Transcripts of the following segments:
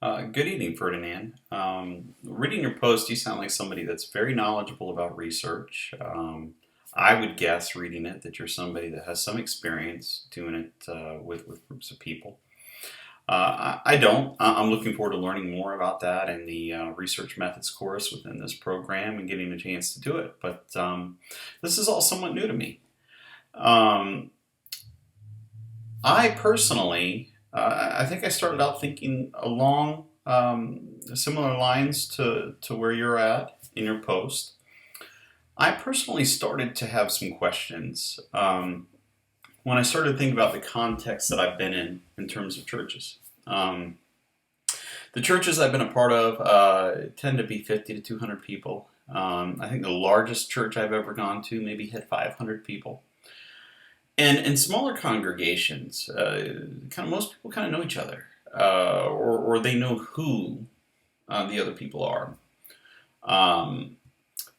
Good evening, Ferdinand. Reading your post, you sound like somebody that's very knowledgeable about research. I would guess, reading it, that you're somebody that has some experience doing it with groups of people. I don't. I'm looking forward to learning more about that in the research methods course within this program and getting a chance to do it. But this is all somewhat new to me. Um, I personally, I think I started out thinking along similar lines to where you're at in your post. I personally started to have some questions when I started thinking about the context that I've been in terms of churches. Um, the churches I've been a part of tend to be 50 to 200 people. I think the largest church I've ever gone to maybe hit 500 people. And in smaller congregations, kind of most people kind of know each other, or they know who the other people are. Um,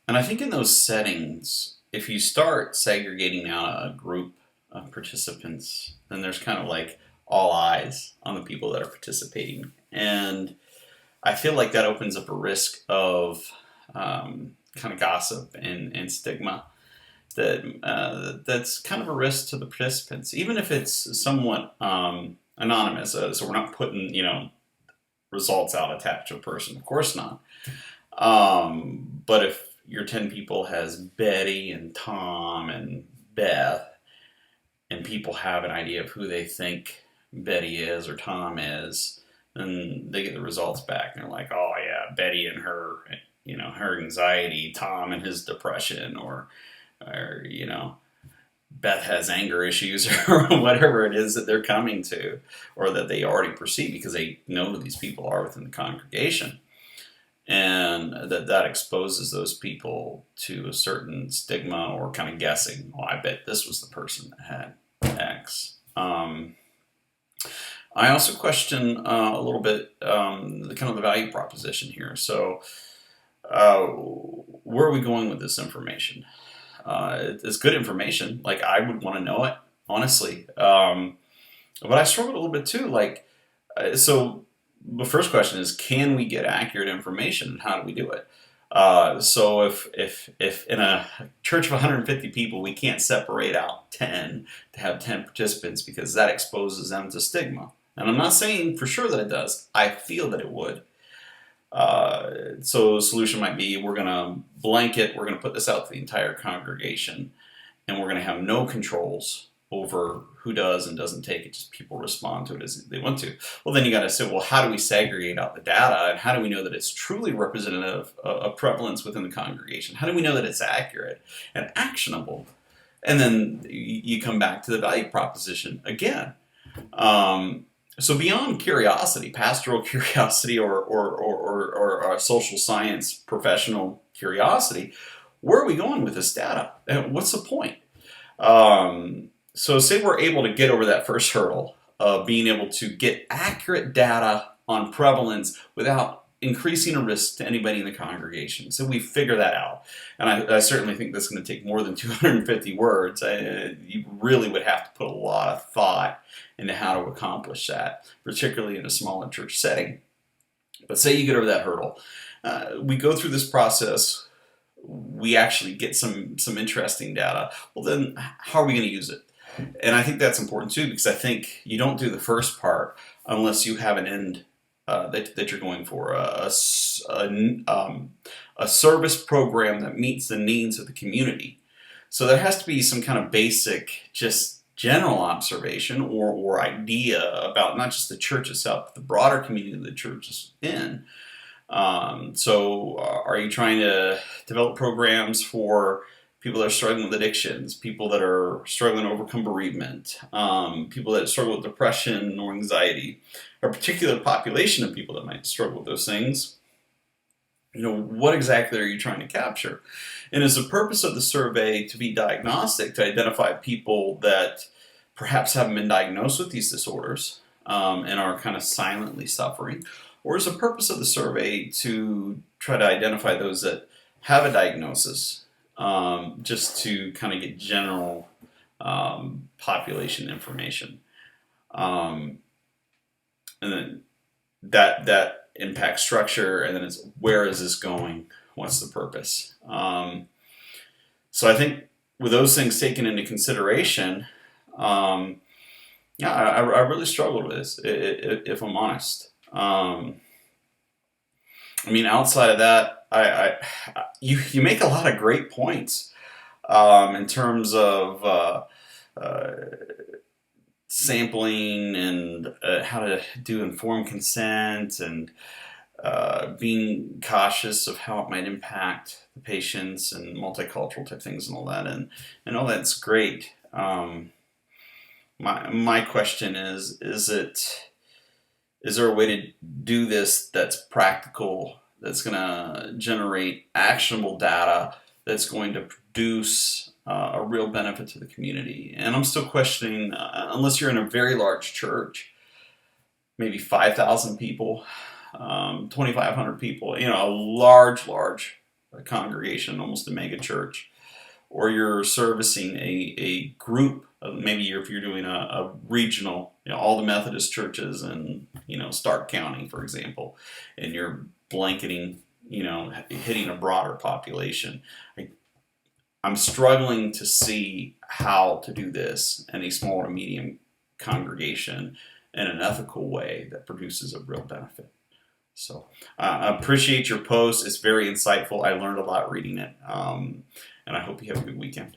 and I think in those settings, if you start segregating out a group of participants, then there's kind of like all eyes on the people that are participating. And I feel like that opens up a risk of kind of gossip and stigma that's kind of a risk to the participants, even if it's somewhat anonymous. So we're not putting results out attached to a person, of course not. But if your 10 people has Betty and Tom and Beth, and people have an idea of who they think Betty is or Tom is, then they get the results back and they're like, oh yeah, Betty and her, her anxiety, Tom and his depression, or Beth has anger issues or whatever it is that they're coming to or that they already perceive because they know who these people are within the congregation. And that exposes those people to a certain stigma or kind of guessing, well, I bet this was the person that had X. I also question a little bit the kind of the value proposition here. So where are we going with this information? It's good information. Like, I would want to know it, honestly. But I struggled a little bit too. So the first question is, can we get accurate information, and how do we do it? So if in a church of 150 people, we can't separate out 10 to have 10 participants because that exposes them to stigma. And I'm not saying for sure that it does. I feel that it would. So the solution might be we're going to put this out to the entire congregation, and we're going to have no controls over who does and doesn't take it, just people respond to it as they want to. Well, then you got to say, well, how do we segregate out the data, and how do we know that it's truly representative of prevalence within the congregation? How do we know that it's accurate and actionable? And then you come back to the value proposition again. So beyond curiosity, pastoral curiosity, or social science professional curiosity, where are we going with this data? And what's the point? So say we're able to get over that first hurdle of being able to get accurate data on prevalence without increasing a risk to anybody in the congregation. So we figure that out. And I certainly think that's going to take more than 250 words. You really would have to put a lot of thought into how to accomplish that, particularly in a smaller church setting. But say you get over that hurdle. We go through this process. We actually get some interesting data. Well, then how are we going to use it? And I think that's important too, because I think you don't do the first part unless you have an end that you're going for, a service program that meets the needs of the community. So there has to be some kind of basic, just general observation or idea about not just the church itself, but the broader community the church is in. So are you trying to develop programs for people that are struggling with addictions, people that are struggling to overcome bereavement, people that struggle with depression or anxiety, a particular population of people that might struggle with those things? What exactly are you trying to capture? And is the purpose of the survey to be diagnostic, to identify people that perhaps haven't been diagnosed with these disorders and are kind of silently suffering? Or is the purpose of the survey to try to identify those that have a diagnosis, just to kind of get general population information? And then that impacts structure, and then it's where is this going? What's the purpose? So I think with those things taken into consideration, yeah, I really struggled with this, if I'm honest. I mean, outside of that, you make a lot of great points in terms of uh, sampling and how to do informed consent and being cautious of how it might impact the patients and multicultural type things and all that. And all that's great. My question is there a way to do this that's practical, that's going to generate actionable data, that's going to produce a real benefit to the community? And I'm still questioning, unless you're in a very large church, maybe 5,000 people, 2,500 people, a large congregation, almost a mega church, or you're servicing a group of, maybe if you're doing a regional, all the Methodist churches in, Stark County, for example, and you're blanketing, hitting a broader population. I'm struggling to see how to do this in a small to medium congregation in an ethical way that produces a real benefit. So I appreciate your post. It's very insightful. I learned a lot reading it. And I hope you have a good weekend.